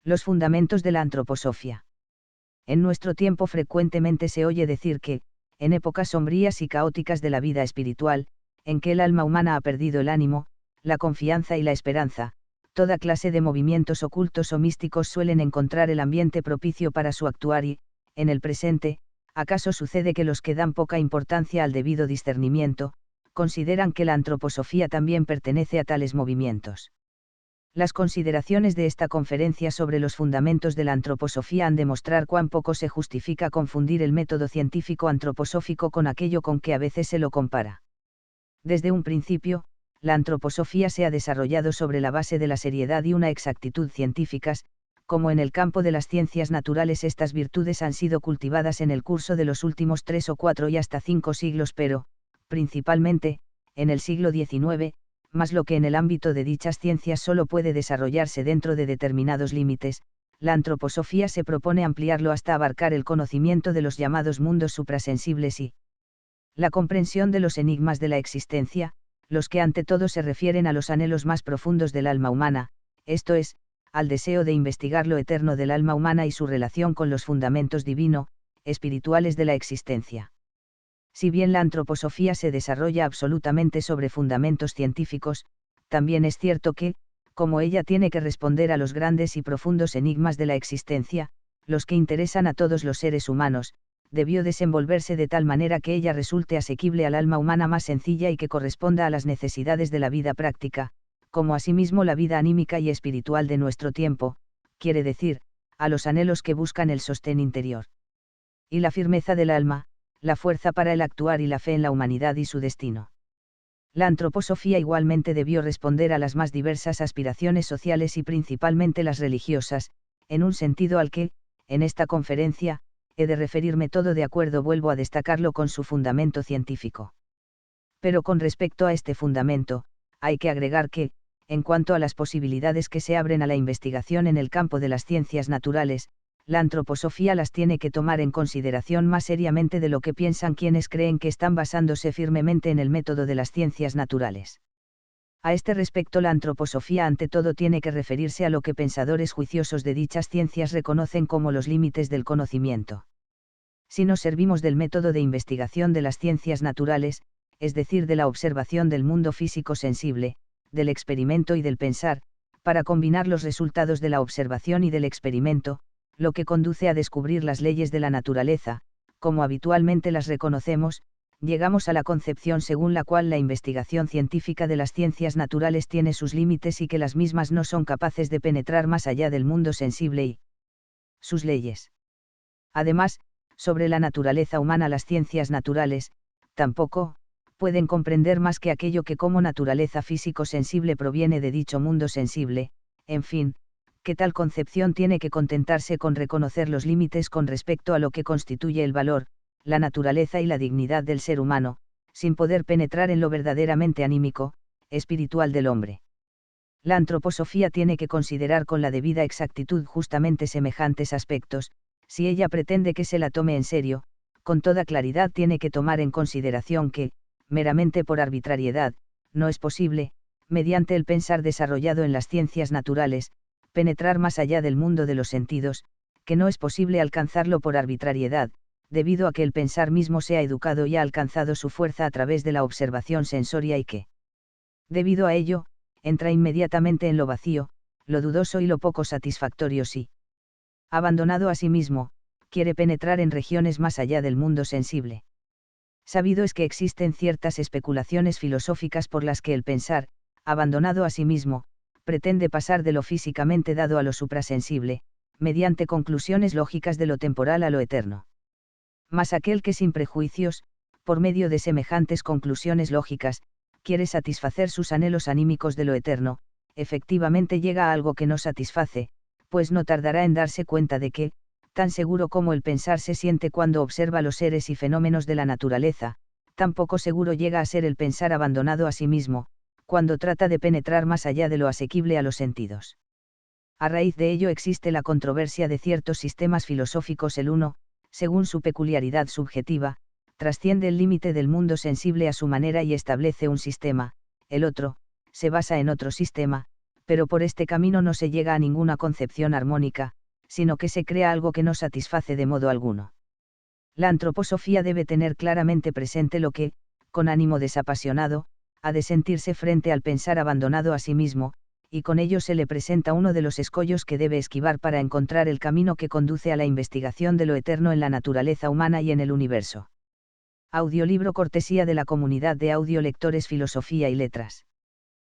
Los fundamentos de la antroposofía. En nuestro tiempo frecuentemente se oye decir que, en épocas sombrías y caóticas de la vida espiritual, en que el alma humana ha perdido el ánimo, la confianza y la esperanza, toda clase de movimientos ocultos o místicos suelen encontrar el ambiente propicio para su actuar y, en el presente, ¿acaso sucede que los que dan poca importancia al debido discernimiento, consideran que la antroposofía también pertenece a tales movimientos? Las consideraciones de esta conferencia sobre los fundamentos de la antroposofía han de mostrar cuán poco se justifica confundir el método científico antroposófico con aquello con que a veces se lo compara. Desde un principio, la antroposofía se ha desarrollado sobre la base de la seriedad y una exactitud científicas, como en el campo de las ciencias naturales estas virtudes han sido cultivadas en el curso de los últimos 3 o 4 y hasta 5 siglos, pero, principalmente, en el siglo XIX, más lo que en el ámbito de dichas ciencias solo puede desarrollarse dentro de determinados límites, la antroposofía se propone ampliarlo hasta abarcar el conocimiento de los llamados mundos suprasensibles y la comprensión de los enigmas de la existencia, los que ante todo se refieren a los anhelos más profundos del alma humana, esto es, al deseo de investigar lo eterno del alma humana y su relación con los fundamentos espirituales de la existencia. Si bien la antroposofía se desarrolla absolutamente sobre fundamentos científicos, también es cierto que, como ella tiene que responder a los grandes y profundos enigmas de la existencia, los que interesan a todos los seres humanos, debió desenvolverse de tal manera que ella resulte asequible al alma humana más sencilla y que corresponda a las necesidades de la vida práctica, como asimismo la vida anímica y espiritual de nuestro tiempo, quiere decir, a los anhelos que buscan el sostén interior. Y la firmeza del alma, la fuerza para el actuar y la fe en la humanidad y su destino. La antroposofía igualmente debió responder a las más diversas aspiraciones sociales y principalmente las religiosas, en un sentido al que, en esta conferencia, he de referirme todo de acuerdo, vuelvo a destacarlo con su fundamento científico. Pero con respecto a este fundamento, hay que agregar que, en cuanto a las posibilidades que se abren a la investigación en el campo de las ciencias naturales, la antroposofía las tiene que tomar en consideración más seriamente de lo que piensan quienes creen que están basándose firmemente en el método de las ciencias naturales. A este respecto, la antroposofía ante todo tiene que referirse a lo que pensadores juiciosos de dichas ciencias reconocen como los límites del conocimiento. Si nos servimos del método de investigación de las ciencias naturales, es decir, de la observación del mundo físico sensible, del experimento y del pensar, para combinar los resultados de la observación y del experimento, lo que conduce a descubrir las leyes de la naturaleza, como habitualmente las reconocemos, llegamos a la concepción según la cual la investigación científica de las ciencias naturales tiene sus límites y que las mismas no son capaces de penetrar más allá del mundo sensible y sus leyes. Además, sobre la naturaleza humana las ciencias naturales, tampoco, pueden comprender más que aquello que como naturaleza físico-sensible proviene de dicho mundo sensible, en fin, que tal concepción tiene que contentarse con reconocer los límites con respecto a lo que constituye el valor, la naturaleza y la dignidad del ser humano, sin poder penetrar en lo verdaderamente anímico, espiritual del hombre. La antroposofía tiene que considerar con la debida exactitud justamente semejantes aspectos, si ella pretende que se la tome en serio, con toda claridad tiene que tomar en consideración que, meramente por arbitrariedad, no es posible, mediante el pensar desarrollado en las ciencias naturales, penetrar más allá del mundo de los sentidos, que no es posible alcanzarlo por arbitrariedad, debido a que el pensar mismo se ha educado y ha alcanzado su fuerza a través de la observación sensoria y que, debido a ello, entra inmediatamente en lo vacío, lo dudoso y lo poco satisfactorio si, abandonado a sí mismo, quiere penetrar en regiones más allá del mundo sensible. Sabido es que existen ciertas especulaciones filosóficas por las que el pensar, abandonado a sí mismo, pretende pasar de lo físicamente dado a lo suprasensible, mediante conclusiones lógicas de lo temporal a lo eterno. Mas aquel que sin prejuicios, por medio de semejantes conclusiones lógicas, quiere satisfacer sus anhelos anímicos de lo eterno, efectivamente llega a algo que no satisface, pues no tardará en darse cuenta de que, tan seguro como el pensar se siente cuando observa los seres y fenómenos de la naturaleza, tan poco seguro llega a ser el pensar abandonado a sí mismo, cuando trata de penetrar más allá de lo asequible a los sentidos. A raíz de ello existe la controversia de ciertos sistemas filosóficos. El uno, según su peculiaridad subjetiva, trasciende el límite del mundo sensible a su manera y establece un sistema, el otro, se basa en otro sistema, pero por este camino no se llega a ninguna concepción armónica, sino que se crea algo que no satisface de modo alguno. La antroposofía debe tener claramente presente lo que, con ánimo desapasionado, ha de sentirse frente al pensar abandonado a sí mismo, y con ello se le presenta uno de los escollos que debe esquivar para encontrar el camino que conduce a la investigación de lo eterno en la naturaleza humana y en el universo. Audiolibro cortesía de la comunidad de audiolectores Filosofía y Letras.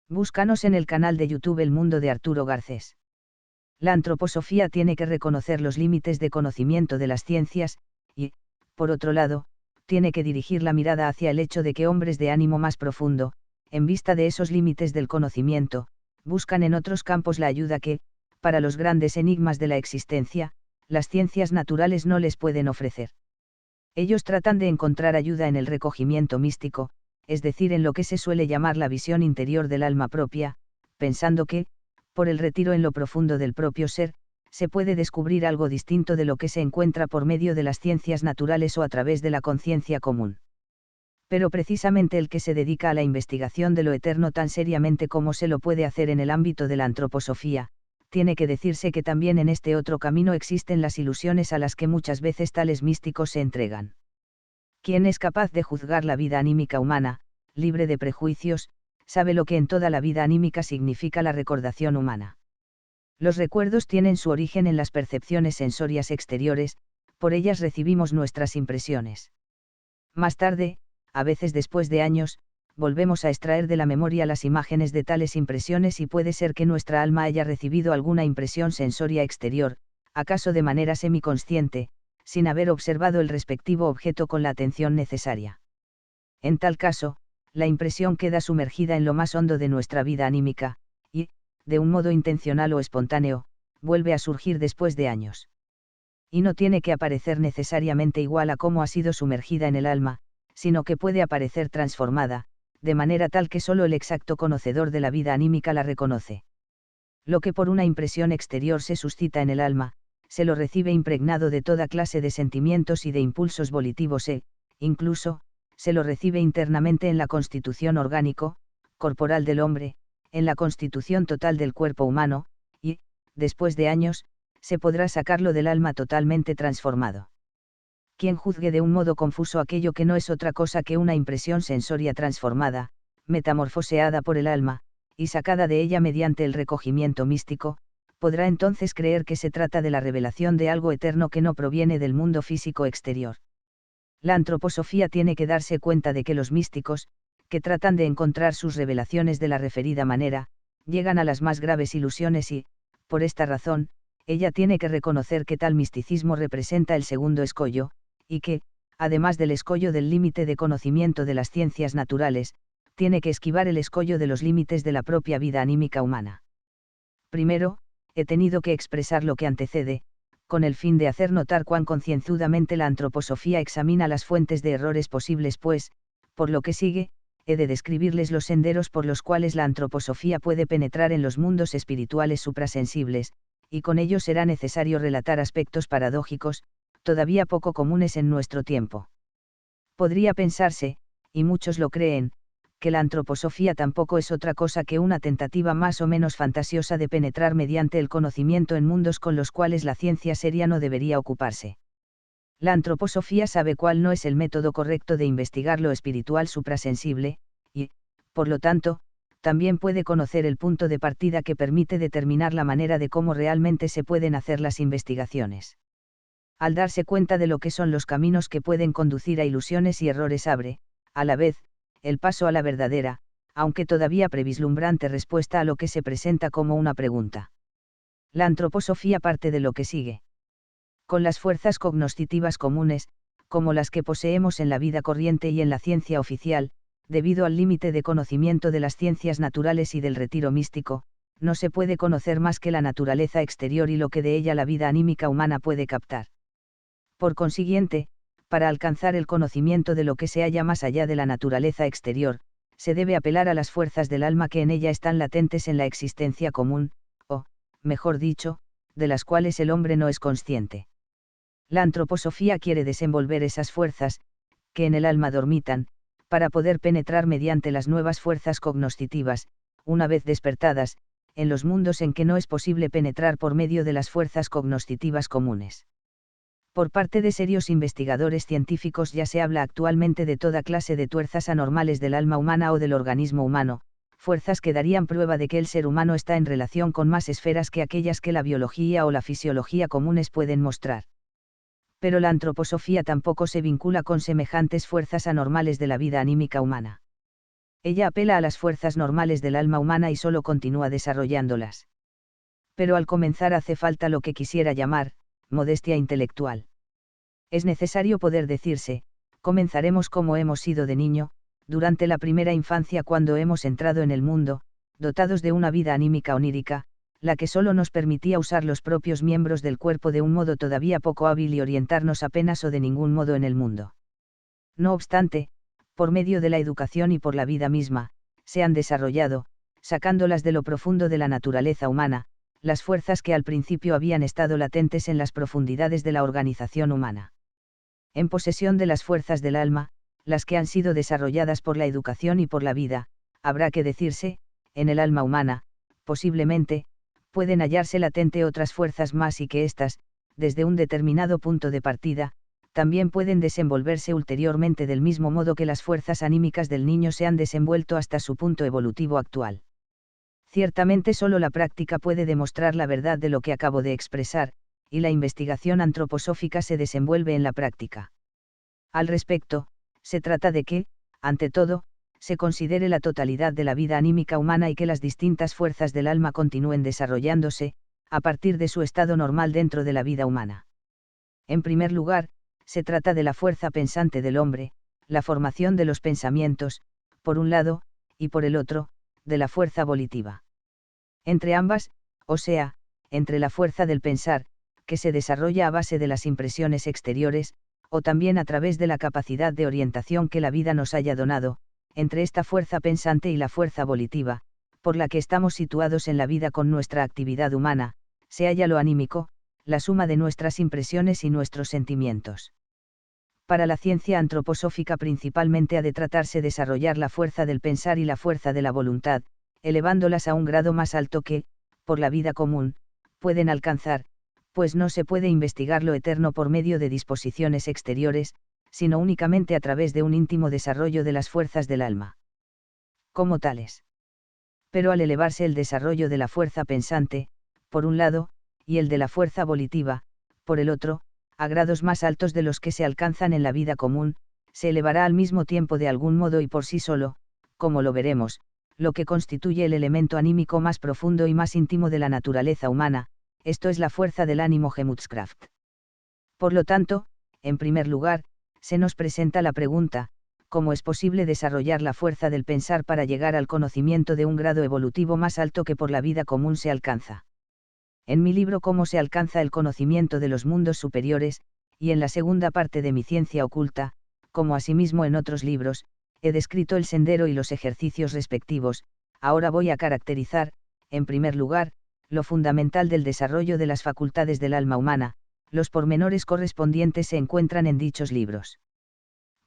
Búscanos en el canal de YouTube El Mundo de Arturo Garcés. La antroposofía tiene que reconocer los límites de conocimiento de las ciencias, y, por otro lado, tiene que dirigir la mirada hacia el hecho de que hombres de ánimo más profundo, en vista de esos límites del conocimiento, buscan en otros campos la ayuda que, para los grandes enigmas de la existencia, las ciencias naturales no les pueden ofrecer. Ellos tratan de encontrar ayuda en el recogimiento místico, es decir, en lo que se suele llamar la visión interior del alma propia, pensando que, por el retiro en lo profundo del propio ser, se puede descubrir algo distinto de lo que se encuentra por medio de las ciencias naturales o a través de la conciencia común. Pero precisamente el que se dedica a la investigación de lo eterno tan seriamente como se lo puede hacer en el ámbito de la antroposofía, tiene que decirse que también en este otro camino existen las ilusiones a las que muchas veces tales místicos se entregan. Quien es capaz de juzgar la vida anímica humana, libre de prejuicios, sabe lo que en toda la vida anímica significa la recordación humana. Los recuerdos tienen su origen en las percepciones sensorias exteriores, por ellas recibimos nuestras impresiones. Más tarde, a veces después de años, volvemos a extraer de la memoria las imágenes de tales impresiones y puede ser que nuestra alma haya recibido alguna impresión sensoria exterior, acaso de manera semiconsciente, sin haber observado el respectivo objeto con la atención necesaria. En tal caso, la impresión queda sumergida en lo más hondo de nuestra vida anímica, y, de un modo intencional o espontáneo, vuelve a surgir después de años. Y no tiene que aparecer necesariamente igual a cómo ha sido sumergida en el alma, sino que puede aparecer transformada, de manera tal que solo el exacto conocedor de la vida anímica la reconoce. Lo que por una impresión exterior se suscita en el alma, se lo recibe impregnado de toda clase de sentimientos y de impulsos volitivos incluso, se lo recibe internamente en la constitución corporal del hombre, en la constitución total del cuerpo humano, y, después de años, se podrá sacarlo del alma totalmente transformado. Quien juzgue de un modo confuso aquello que no es otra cosa que una impresión sensoria transformada, metamorfoseada por el alma, y sacada de ella mediante el recogimiento místico, podrá entonces creer que se trata de la revelación de algo eterno que no proviene del mundo físico exterior. La antroposofía tiene que darse cuenta de que los místicos, que tratan de encontrar sus revelaciones de la referida manera, llegan a las más graves ilusiones y, por esta razón, ella tiene que reconocer que tal misticismo representa el segundo escollo, y que, además del escollo del límite de conocimiento de las ciencias naturales, tiene que esquivar el escollo de los límites de la propia vida anímica humana. Primero, he tenido que expresar lo que antecede, con el fin de hacer notar cuán concienzudamente la antroposofía examina las fuentes de errores posibles, pues, por lo que sigue, he de describirles los senderos por los cuales la antroposofía puede penetrar en los mundos espirituales suprasensibles, y con ello será necesario relatar aspectos paradójicos, todavía poco comunes en nuestro tiempo. Podría pensarse, y muchos lo creen, que la antroposofía tampoco es otra cosa que una tentativa más o menos fantasiosa de penetrar mediante el conocimiento en mundos con los cuales la ciencia seria no debería ocuparse. La antroposofía sabe cuál no es el método correcto de investigar lo espiritual suprasensible, y, por lo tanto, también puede conocer el punto de partida que permite determinar la manera de cómo realmente se pueden hacer las investigaciones. Al darse cuenta de lo que son los caminos que pueden conducir a ilusiones y errores abre, a la vez, el paso a la verdadera, aunque todavía previslumbrante respuesta a lo que se presenta como una pregunta. La antroposofía parte de lo que sigue. Con las fuerzas cognoscitivas comunes, como las que poseemos en la vida corriente y en la ciencia oficial, debido al límite de conocimiento de las ciencias naturales y del retiro místico, no se puede conocer más que la naturaleza exterior y lo que de ella la vida anímica humana puede captar. Por consiguiente, para alcanzar el conocimiento de lo que se halla más allá de la naturaleza exterior, se debe apelar a las fuerzas del alma que en ella están latentes en la existencia común, o, mejor dicho, de las cuales el hombre no es consciente. La antroposofía quiere desenvolver esas fuerzas, que en el alma dormitan, para poder penetrar mediante las nuevas fuerzas cognoscitivas, una vez despertadas, en los mundos en que no es posible penetrar por medio de las fuerzas cognoscitivas comunes. Por parte de serios investigadores científicos ya se habla actualmente de toda clase de tuerzas anormales del alma humana o del organismo humano, fuerzas que darían prueba de que el ser humano está en relación con más esferas que aquellas que la biología o la fisiología comunes pueden mostrar. Pero la antroposofía tampoco se vincula con semejantes fuerzas anormales de la vida anímica humana. Ella apela a las fuerzas normales del alma humana y solo continúa desarrollándolas. Pero al comenzar hace falta lo que quisiera llamar, modestia intelectual. Es necesario poder decirse, comenzaremos como hemos sido de niño, durante la primera infancia cuando hemos entrado en el mundo, dotados de una vida anímica onírica, la que solo nos permitía usar los propios miembros del cuerpo de un modo todavía poco hábil y orientarnos apenas o de ningún modo en el mundo. No obstante, por medio de la educación y por la vida misma, se han desarrollado, sacándolas de lo profundo de la naturaleza humana, las fuerzas que al principio habían estado latentes en las profundidades de la organización humana. En posesión de las fuerzas del alma, las que han sido desarrolladas por la educación y por la vida, habrá que decirse, en el alma humana, posiblemente, pueden hallarse latente otras fuerzas más y que éstas, desde un determinado punto de partida, también pueden desenvolverse ulteriormente del mismo modo que las fuerzas anímicas del niño se han desenvuelto hasta su punto evolutivo actual. Ciertamente solo la práctica puede demostrar la verdad de lo que acabo de expresar, y la investigación antroposófica se desenvuelve en la práctica. Al respecto, se trata de que, ante todo, se considere la totalidad de la vida anímica humana y que las distintas fuerzas del alma continúen desarrollándose, a partir de su estado normal dentro de la vida humana. En primer lugar, se trata de la fuerza pensante del hombre, la formación de los pensamientos, por un lado, y por el otro, de la fuerza volitiva. Entre ambas, o sea, entre la fuerza del pensar, que se desarrolla a base de las impresiones exteriores, o también a través de la capacidad de orientación que la vida nos haya donado, entre esta fuerza pensante y la fuerza volitiva, por la que estamos situados en la vida con nuestra actividad humana, se halla lo anímico, la suma de nuestras impresiones y nuestros sentimientos. Para la ciencia antroposófica principalmente ha de tratarse desarrollar la fuerza del pensar y la fuerza de la voluntad, elevándolas a un grado más alto que, por la vida común, pueden alcanzar, pues no se puede investigar lo eterno por medio de disposiciones exteriores, sino únicamente a través de un íntimo desarrollo de las fuerzas del alma. Como tales. Pero al elevarse el desarrollo de la fuerza pensante, por un lado, y el de la fuerza volitiva, por el otro, a grados más altos de los que se alcanzan en la vida común, se elevará al mismo tiempo de algún modo y por sí solo, como lo veremos, lo que constituye el elemento anímico más profundo y más íntimo de la naturaleza humana, esto es la fuerza del ánimo Gemütskraft. Por lo tanto, en primer lugar, se nos presenta la pregunta, ¿cómo es posible desarrollar la fuerza del pensar para llegar al conocimiento de un grado evolutivo más alto que por la vida común se alcanza? En mi libro Cómo se alcanza el conocimiento de los mundos superiores, y en la segunda parte de mi ciencia oculta, como asimismo en otros libros, he descrito el sendero y los ejercicios respectivos. Ahora voy a caracterizar, en primer lugar, lo fundamental del desarrollo de las facultades del alma humana. Los pormenores correspondientes se encuentran en dichos libros.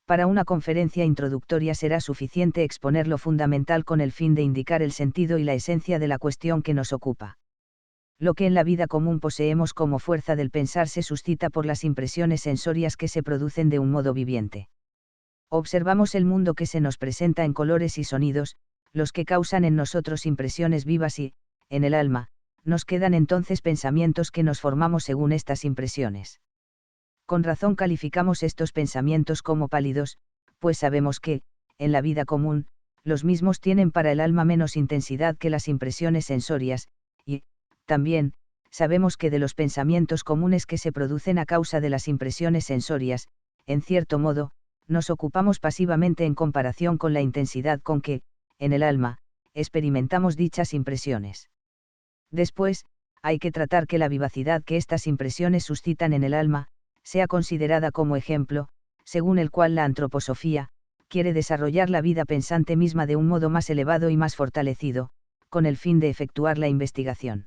Para una conferencia introductoria será suficiente exponer lo fundamental con el fin de indicar el sentido y la esencia de la cuestión que nos ocupa. Lo que en la vida común poseemos como fuerza del pensar se suscita por las impresiones sensorias que se producen de un modo viviente. Observamos el mundo que se nos presenta en colores y sonidos, los que causan en nosotros impresiones vivas y, en el alma, nos quedan entonces pensamientos que nos formamos según estas impresiones. Con razón calificamos estos pensamientos como pálidos, pues sabemos que, en la vida común, los mismos tienen para el alma menos intensidad que las impresiones sensorias, y, también, sabemos que de los pensamientos comunes que se producen a causa de las impresiones sensorias, en cierto modo, nos ocupamos pasivamente en comparación con la intensidad con que, en el alma, experimentamos dichas impresiones. Después, hay que tratar que la vivacidad que estas impresiones suscitan en el alma, sea considerada como ejemplo, según el cual la antroposofía, quiere desarrollar la vida pensante misma de un modo más elevado y más fortalecido, con el fin de efectuar la investigación.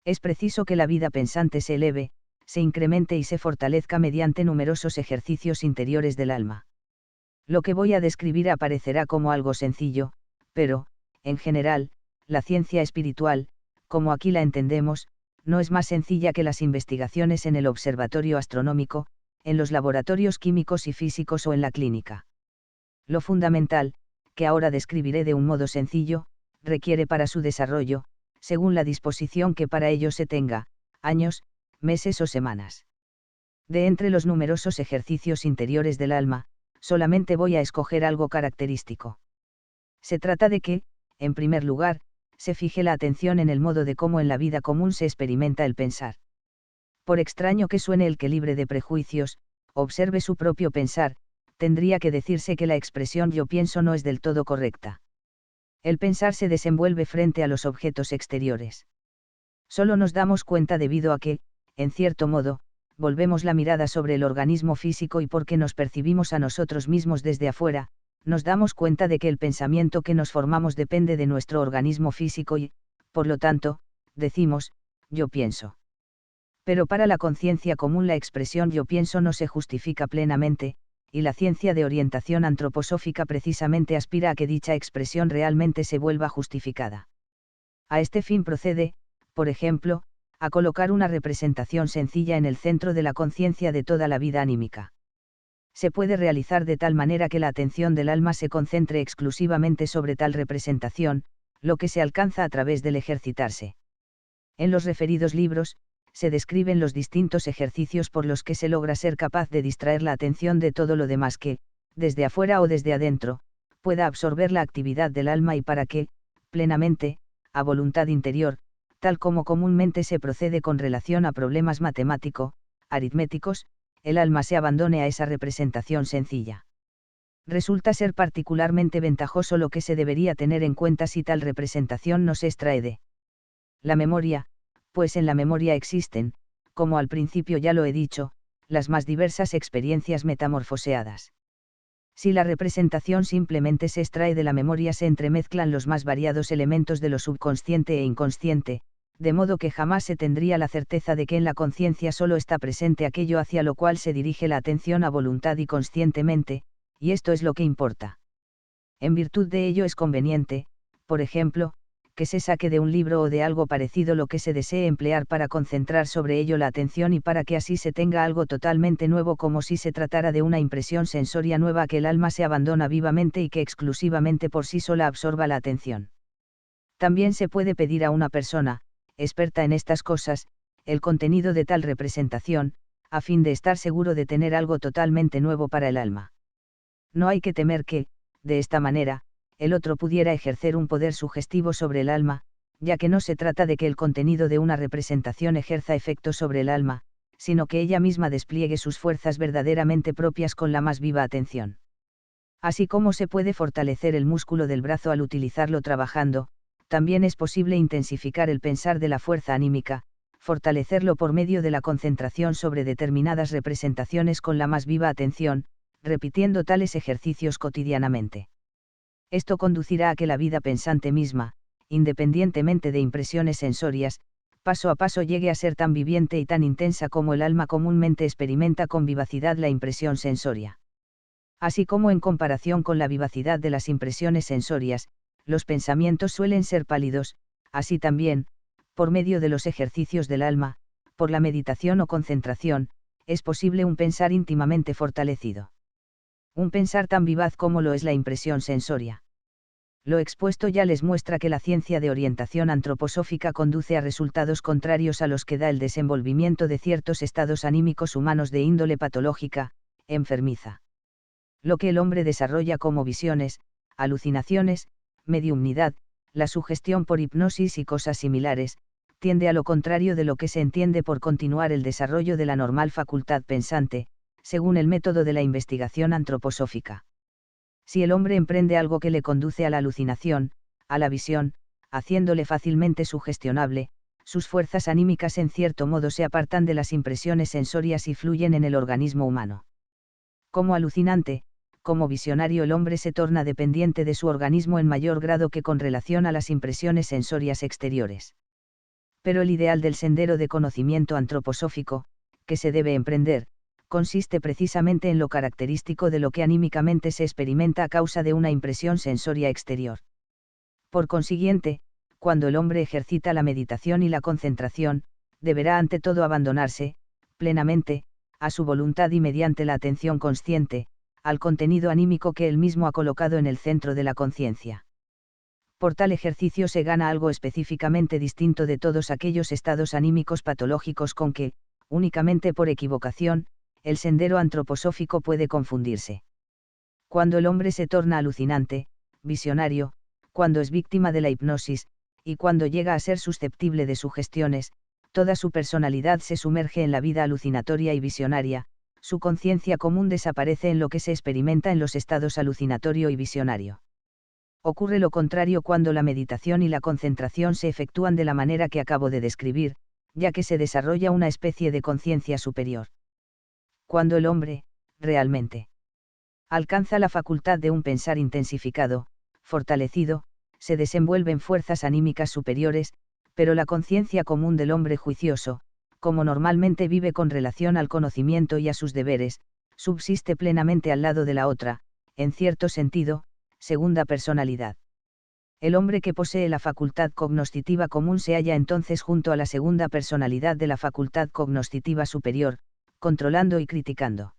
Es preciso que la vida pensante se eleve, se incremente y se fortalezca mediante numerosos ejercicios interiores del alma. Lo que voy a describir aparecerá como algo sencillo, pero, en general, la ciencia espiritual, como aquí la entendemos, no es más sencilla que las investigaciones en el observatorio astronómico, en los laboratorios químicos y físicos o en la clínica. Lo fundamental, que ahora describiré de un modo sencillo, requiere para su desarrollo, según la disposición que para ello se tenga, años, meses o semanas. De entre los numerosos ejercicios interiores del alma, solamente voy a escoger algo característico. Se trata de que, en primer lugar, se fije la atención en el modo de cómo en la vida común se experimenta el pensar. Por extraño que suene el que libre de prejuicios, observe su propio pensar, tendría que decirse que la expresión yo pienso no es del todo correcta. El pensar se desenvuelve frente a los objetos exteriores. Solo nos damos cuenta debido a que, en cierto modo, volvemos la mirada sobre el organismo físico y porque nos percibimos a nosotros mismos desde afuera, nos damos cuenta de que el pensamiento que nos formamos depende de nuestro organismo físico y, por lo tanto, decimos, yo pienso. Pero para la conciencia común la expresión yo pienso no se justifica plenamente, y la ciencia de orientación antroposófica precisamente aspira a que dicha expresión realmente se vuelva justificada. A este fin procede, por ejemplo, a colocar una representación sencilla en el centro de la conciencia de toda la vida anímica. Se puede realizar de tal manera que la atención del alma se concentre exclusivamente sobre tal representación, lo que se alcanza a través del ejercitarse. En los referidos libros, se describen los distintos ejercicios por los que se logra ser capaz de distraer la atención de todo lo demás que, desde afuera o desde adentro, pueda absorber la actividad del alma y para que, plenamente, a voluntad interior, tal como comúnmente se procede con relación a problemas aritméticos, el alma se abandone a esa representación sencilla. Resulta ser particularmente ventajoso lo que se debería tener en cuenta si tal representación no se extrae de la memoria, pues en la memoria existen, como al principio ya lo he dicho, las más diversas experiencias metamorfoseadas. Si la representación simplemente se extrae de la memoria se entremezclan los más variados elementos de lo subconsciente e inconsciente, de modo que jamás se tendría la certeza de que en la conciencia solo está presente aquello hacia lo cual se dirige la atención a voluntad y conscientemente, y esto es lo que importa. En virtud de ello es conveniente, por ejemplo, que se saque de un libro o de algo parecido lo que se desee emplear para concentrar sobre ello la atención y para que así se tenga algo totalmente nuevo como si se tratara de una impresión sensoria nueva a que el alma se abandona vivamente y que exclusivamente por sí sola absorba la atención. También se puede pedir a una persona, experta en estas cosas, el contenido de tal representación, a fin de estar seguro de tener algo totalmente nuevo para el alma. No hay que temer que, de esta manera, el otro pudiera ejercer un poder sugestivo sobre el alma, ya que no se trata de que el contenido de una representación ejerza efecto sobre el alma, sino que ella misma despliegue sus fuerzas verdaderamente propias con la más viva atención. Así como se puede fortalecer el músculo del brazo al utilizarlo trabajando, también es posible intensificar el pensar de la fuerza anímica, fortalecerlo por medio de la concentración sobre determinadas representaciones con la más viva atención, repitiendo tales ejercicios cotidianamente. Esto conducirá a que la vida pensante misma, independientemente de impresiones sensorias, paso a paso llegue a ser tan viviente y tan intensa como el alma comúnmente experimenta con vivacidad la impresión sensoria. Así como en comparación con la vivacidad de las impresiones sensorias, los pensamientos suelen ser pálidos, así también, por medio de los ejercicios del alma, por la meditación o concentración, es posible un pensar íntimamente fortalecido. Un pensar tan vivaz como lo es la impresión sensoria. Lo expuesto ya les muestra que la ciencia de orientación antroposófica conduce a resultados contrarios a los que da el desenvolvimiento de ciertos estados anímicos humanos de índole patológica, enfermiza. Lo que el hombre desarrolla como visiones, alucinaciones, mediumnidad, la sugestión por hipnosis y cosas similares, tiende a lo contrario de lo que se entiende por continuar el desarrollo de la normal facultad pensante, según el método de la investigación antroposófica. Si el hombre emprende algo que le conduce a la alucinación, a la visión, haciéndole fácilmente sugestionable, sus fuerzas anímicas en cierto modo se apartan de las impresiones sensorias y fluyen en el organismo humano. Como alucinante, como visionario el hombre se torna dependiente de su organismo en mayor grado que con relación a las impresiones sensorias exteriores. Pero el ideal del sendero de conocimiento antroposófico, que se debe emprender, consiste precisamente en lo característico de lo que anímicamente se experimenta a causa de una impresión sensoria exterior. Por consiguiente, cuando el hombre ejercita la meditación y la concentración, deberá ante todo abandonarse, plenamente, a su voluntad y mediante la atención consciente, al contenido anímico que él mismo ha colocado en el centro de la conciencia. Por tal ejercicio se gana algo específicamente distinto de todos aquellos estados anímicos patológicos con que, únicamente por equivocación, el sendero antroposófico puede confundirse. Cuando el hombre se torna alucinante, visionario, cuando es víctima de la hipnosis, y cuando llega a ser susceptible de sugestiones, toda su personalidad se sumerge en la vida alucinatoria y visionaria, su conciencia común desaparece en lo que se experimenta en los estados alucinatorio y visionario. Ocurre lo contrario cuando la meditación y la concentración se efectúan de la manera que acabo de describir, ya que se desarrolla una especie de conciencia superior. Cuando el hombre, realmente, alcanza la facultad de un pensar intensificado, fortalecido, se desenvuelven fuerzas anímicas superiores, pero la conciencia común del hombre juicioso, como normalmente vive con relación al conocimiento y a sus deberes, subsiste plenamente al lado de la otra, en cierto sentido, segunda personalidad. El hombre que posee la facultad cognoscitiva común se halla entonces junto a la segunda personalidad de la facultad cognoscitiva superior, controlando y criticando.